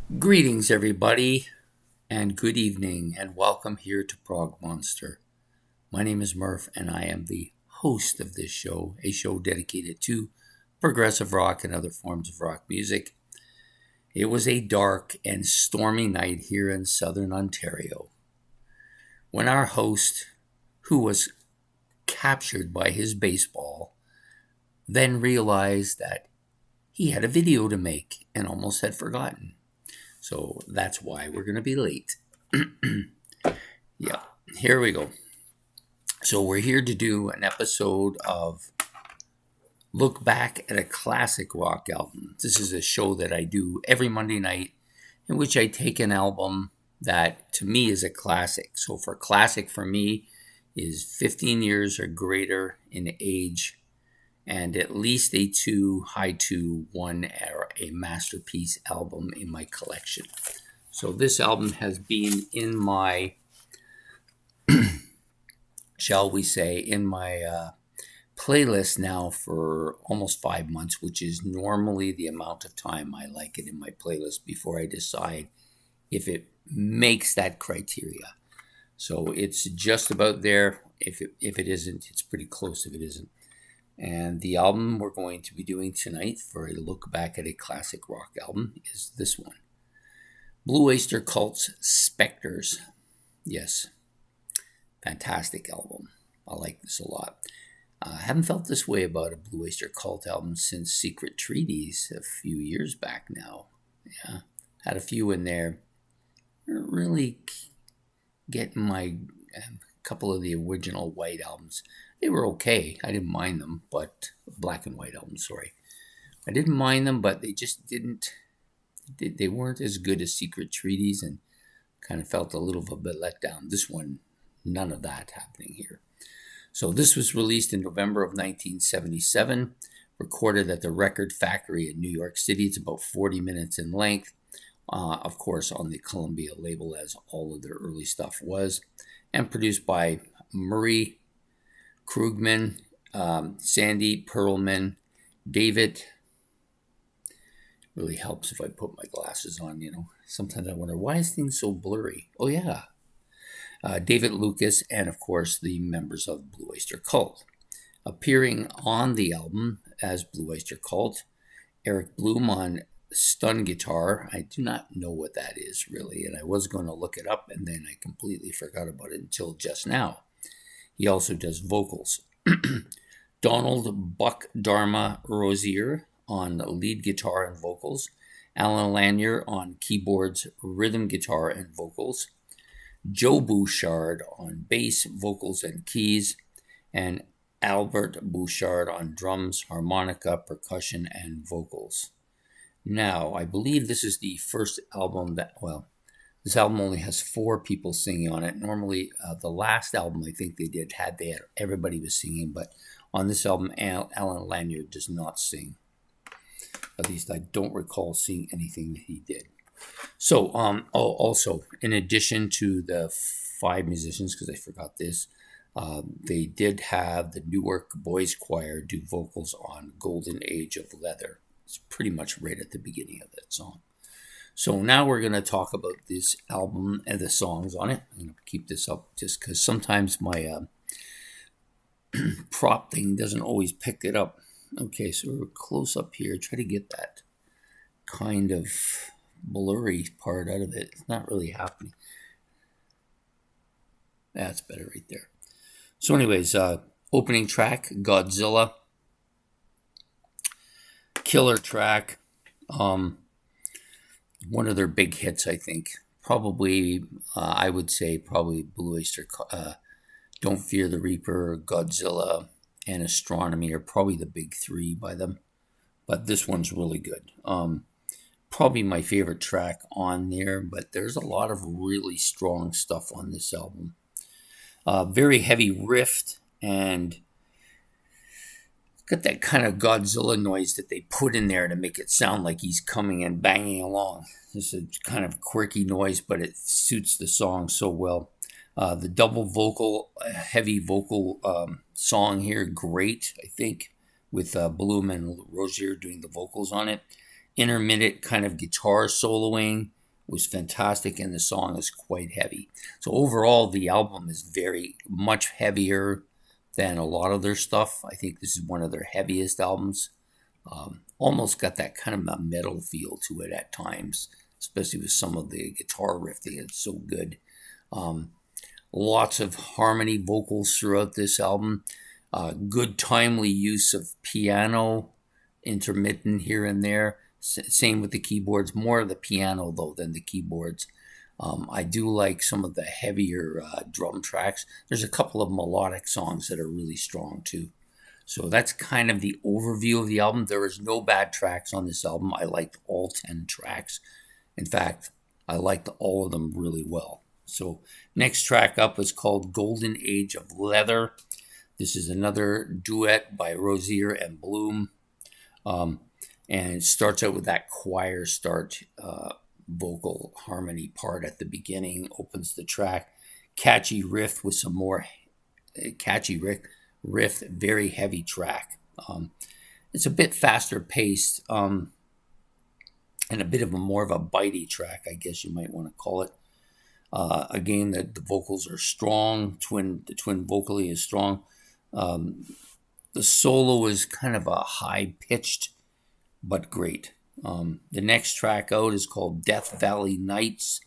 Greetings, everybody, and good evening, and welcome here to Prog Monster. My name is Murph, and I am the host of this show, a show dedicated to progressive rock and other forms of rock music. It was a dark and stormy night here in southern Ontario when our host, who was captured by his baseball, then realized that he had a video to make and almost had forgotten. So that's why we're going to be late. Yeah, here we go. So we're here to do an episode of Look Back at a Classic Rock Album. This is a show that I do every Monday night in which I take an album that to me is a classic. So for classic for me is 15 years or greater in age and at least a high 2, 1 or a masterpiece album in my collection. So this album has been in my, shall we say, in my playlist now for almost 5 months, which is normally the amount of time I like it in my playlist before I decide if it makes that criteria. So it's just about there. If it isn't, it's pretty close if it isn't. And the album we're going to be doing tonight for a look back at a classic rock album is this one. Blue Oyster Cult's Spectres. Yes, fantastic album. I like this a lot. I haven't felt this way about a Blue Oyster Cult album since Secret Treaties a few years back now. Yeah, had a few in there. Really getting my couple of the original White albums. They were okay. I didn't mind them, but black and white albums, sorry. I didn't mind them, but they just didn't, they weren't as good as Secret Treaties and kind of felt a little bit let down. This one, none of that happening here. So this was released in November of 1977, recorded at the Record Factory in New York City. It's about 40 minutes in length, of course, on the Columbia label, as all of their early stuff was, and produced by Murray Krugman, Sandy Perlman, David. Really helps if I put my glasses on, Sometimes I wonder, why is things so blurry? Oh, yeah. David Lucas, and of course the members of Blue Oyster Cult. Appearing on the album as Blue Oyster Cult, Eric Bloom on stun guitar. I do not know what that is really, and I was going to look it up and then I completely forgot about it until just now. He also does vocals. Donald Buck Dharma Rosier on lead guitar and vocals. Alan Lanier on keyboards, rhythm guitar, and vocals. Joe Bouchard on bass, vocals, and keys. And Albert Bouchard on drums, harmonica, percussion, and vocals. Now, I believe this is the first album this album only has 4 people singing on it. Normally, the last album I think they had everybody was singing, but on this album, Alan Lanier does not sing. At least I don't recall seeing anything that he did. So, also, in addition to the 5 musicians, because I forgot this, they did have the Newark Boys Choir do vocals on Golden Age of Leather. It's pretty much right at the beginning of that song. So now we're going to talk about this album and the songs on it. I'm going to keep this up just because sometimes my prop thing doesn't always pick it up. Okay, so we're close up here. Try to get that kind of blurry part out of it. It's not really happening. That's better right there. So anyways, opening track, Godzilla. Killer track. One of their big hits, I think. Probably, I would say probably Blue Oyster, Don't Fear the Reaper, Godzilla, and Astronomy are probably the big 3 by them. But this one's really good. Probably my favorite track on there, but there's a lot of really strong stuff on this album. Very heavy riff and got that kind of Godzilla noise that they put in there to make it sound like he's coming and banging along. It's a kind of quirky noise, but it suits the song so well. The double vocal, heavy vocal song here, great, I think, with Bloom and Rosier doing the vocals on it. Intermittent kind of guitar soloing was fantastic, and the song is quite heavy. So overall, the album is very much heavier than a lot of their stuff. I think this is one of their heaviest albums. Almost got that kind of a metal feel to it at times, especially with some of the guitar riffing. It's so good. Lots of harmony vocals throughout this album. Good timely use of piano, intermittent here and there. Same with the keyboards. More of the piano, though, than the keyboards. I do like some of the heavier drum tracks. There's a couple of melodic songs that are really strong, too. So that's kind of the overview of the album. There is no bad tracks on this album. I liked all 10 tracks. In fact, I liked all of them really well. So next track up is called Golden Age of Leather. This is another duet by Rosier and Bloom. And it starts out with that choir start vocal harmony part at the beginning, opens the track. Catchy riff with some more catchy riff, very heavy track. It's a bit faster paced and a bit of more of a bitey track, I guess you might want to call it. Again, the vocals are strong. The twin vocally is strong. The solo is kind of a high-pitched, but great. The next track out is called Death Valley Nights.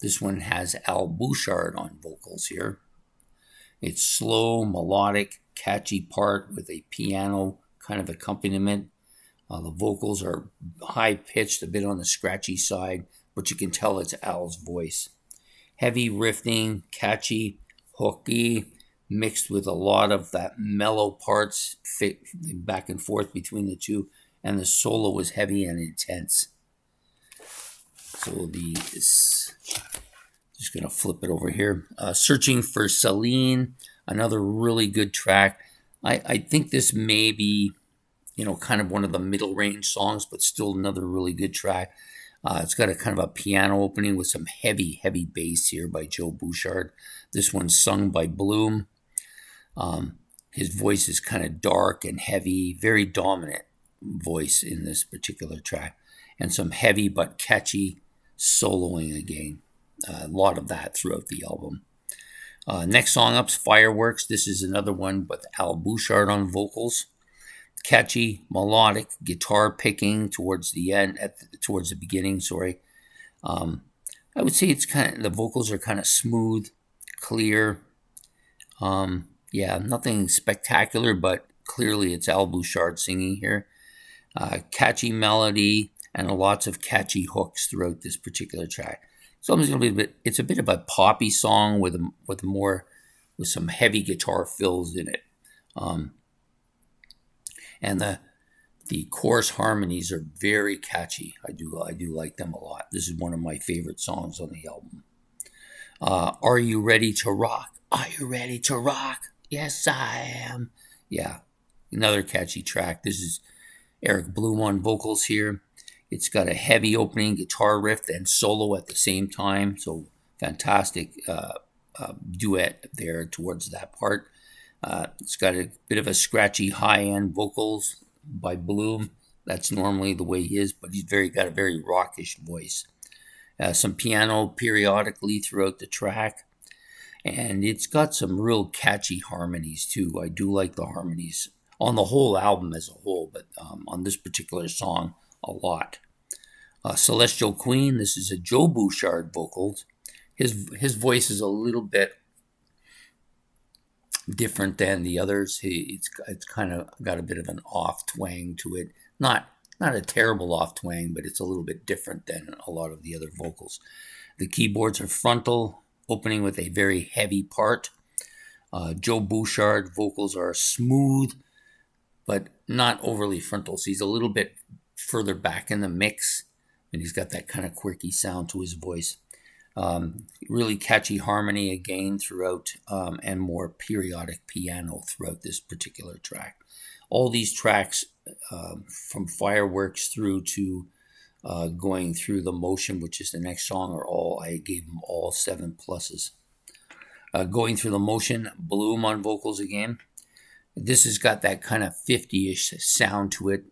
This one has Al Bouchard on vocals here. It's slow, melodic, catchy part with a piano kind of accompaniment. The vocals are high-pitched, a bit on the scratchy side, but you can tell it's Al's voice. Heavy riffing, catchy, hooky, mixed with a lot of that mellow parts back and forth between the two, and the solo was heavy and intense. So just going to flip it over here. Searching for Celine, another really good track. I think this may be, kind of one of the middle range songs, but still another really good track. It's got a kind of a piano opening with some heavy, heavy bass here by Joe Bouchard. This one's sung by Bloom. His voice is kind of dark and heavy, very dominant voice in this particular track. And some heavy but catchy soloing again. A lot of that throughout the album. Next song up's Fireworks. This is another one with Al Bouchard on vocals. Catchy, melodic, guitar picking towards the beginning. I would say the vocals are kind of smooth, clear. Nothing spectacular, but clearly it's Al Bouchard singing here. Catchy melody and lots of catchy hooks throughout this particular track. So it's going to be it's a bit of a poppy song with some heavy guitar fills in it. And the chorus harmonies are very catchy. I do like them a lot. This is one of my favorite songs on the album. Are You Ready to Rock? Are you ready to rock? Yes, I am. Yeah, another catchy track. This is Eric Bloom on vocals here. It's got a heavy opening guitar riff and solo at the same time. So fantastic duet there towards that part. It's got a bit of a scratchy high-end vocals by Bloom. That's normally the way he is, but he's got a very rockish voice. Some piano periodically throughout the track. And it's got some real catchy harmonies, too. I do like the harmonies on the whole album as a whole, but on this particular song, a lot. Celestial Queen, this is a Joe Bouchard vocals. His voice is a little bit different than the others. It's kind of got a bit of an off twang to it. Not a terrible off twang, but it's a little bit different than a lot of the other vocals. The keyboards are frontal, opening with a very heavy part. Joe Bouchard vocals are smooth, but not overly frontal. So he's a little bit further back in the mix, and he's got that kind of quirky sound to his voice. Really catchy harmony again throughout, and more periodic piano throughout this particular track. All these tracks, from Fireworks through to Going Through the Motion, which is the next song, I gave them all 7 pluses. Going Through the Motion, Bloom on vocals again. This has got that kind of 50-ish sound to it.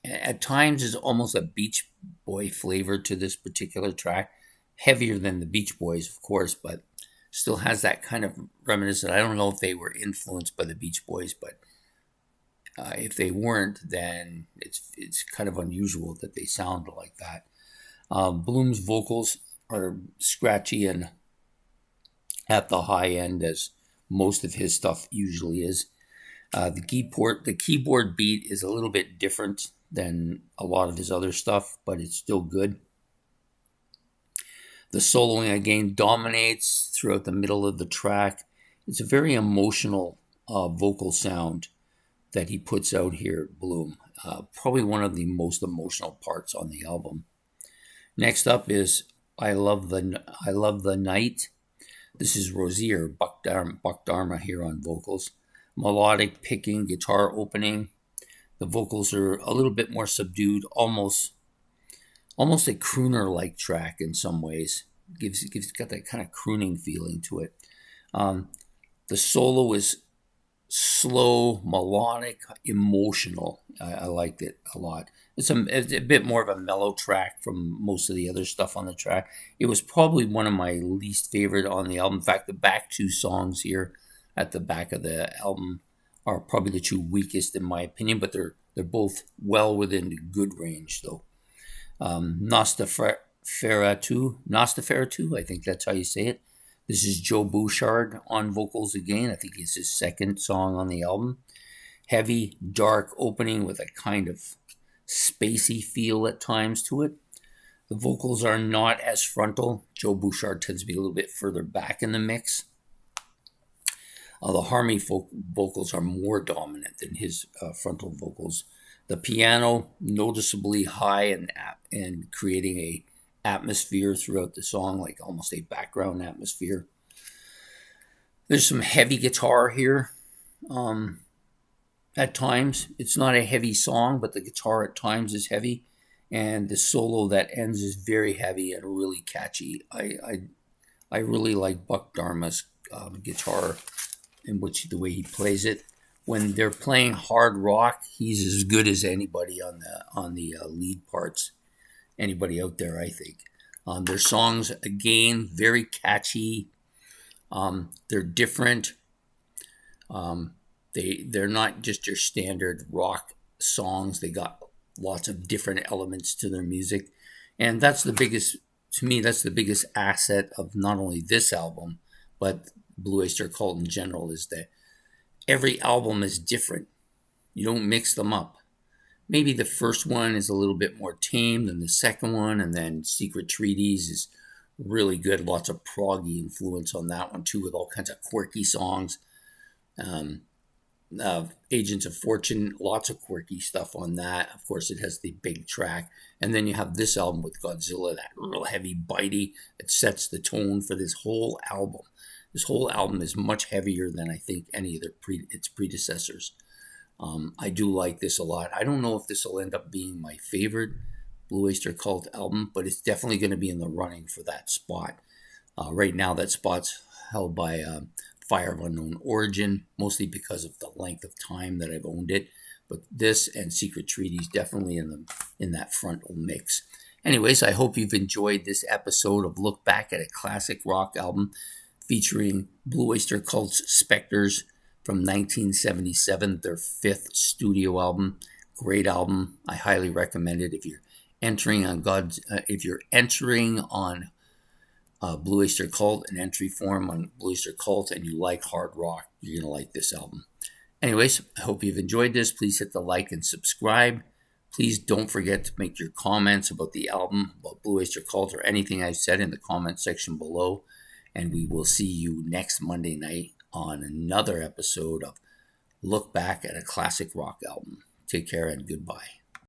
At times, there's almost a Beach Boy flavor to this particular track. heavier than the Beach Boys, of course, but still has that kind of reminiscent. I don't know if they were influenced by the Beach Boys, but if they weren't, then it's kind of unusual that they sound like that. Bloom's vocals are scratchy and at the high end, as most of his stuff usually is. The keyboard beat is a little bit different than a lot of his other stuff, but it's still good. The soloing again dominates throughout the middle of the track. It's a very emotional vocal sound that he puts out here, Bloom. Probably one of the most emotional parts on the album. Next up is I Love the Night. This is Rosier, Buck Dharma here on vocals. Melodic picking, guitar opening. The vocals are a little bit more subdued, almost a crooner-like track in some ways. Gives got that kind of crooning feeling to it. The solo is slow, melodic, emotional. I liked it a lot. It's a bit more of a mellow track from most of the other stuff on the track. It was probably one of my least favorite on the album. In fact, the back two songs here at the back of the album are probably the two weakest in my opinion, but they're both well within good range though. Nostaferatu, I think that's how you say it. This is Joe Bouchard on vocals again. I think it's his second song on the album. Heavy, dark opening with a kind of spacey feel at times to it. The vocals are not as frontal. Joe Bouchard tends to be a little bit further back in the mix. The harmony vocals are more dominant than his frontal vocals. The piano noticeably high and creating a atmosphere throughout the song, like almost a background atmosphere. There's some heavy guitar here. At times, it's not a heavy song, but the guitar at times is heavy, and the solo that ends is very heavy and really catchy. I really like Buck Dharma's guitar and the way he plays it. When they're playing hard rock, he's as good as anybody on the lead parts. Anybody out there, I think. Their songs, again, very catchy. They're different. They're not just your standard rock songs. They got lots of different elements to their music. And that's the biggest asset of not only this album, but Blue Oyster Cult in general, is that every album is different. You don't mix them up. Maybe the first one is a little bit more tame than the second one, and then Secret Treaties is really good. Lots of proggy influence on that one too, with all kinds of quirky songs. Agents of Fortune, lots of quirky stuff on that. Of course, it has the big track. And then you have this album with Godzilla, that real heavy, bitey, that sets the tone for this whole album. This whole album is much heavier than I think any of its predecessors. I do like this a lot. I don't know if this will end up being my favorite Blue Oyster Cult album, but it's definitely going to be in the running for that spot. Right now, that spot's held by Fire of Unknown Origin, mostly because of the length of time that I've owned it. But this and Secret Treaties definitely in that frontal mix. Anyways, I hope you've enjoyed this episode of Look Back at a Classic Rock Album featuring Blue Oyster Cult's Spectres from 1977, their fifth studio album. Great album. I highly recommend it. If you're entering on Blue Oyster Cult, an entry form on Blue Oyster Cult, and you like hard rock, you're going to like this album. Anyways, I hope you've enjoyed this. Please hit the like and subscribe. Please don't forget to make your comments about the album, about Blue Oyster Cult, or anything I've said in the comment section below. And we will see you next Monday night on another episode of Look Back at a Classic Rock Album. Take care and goodbye.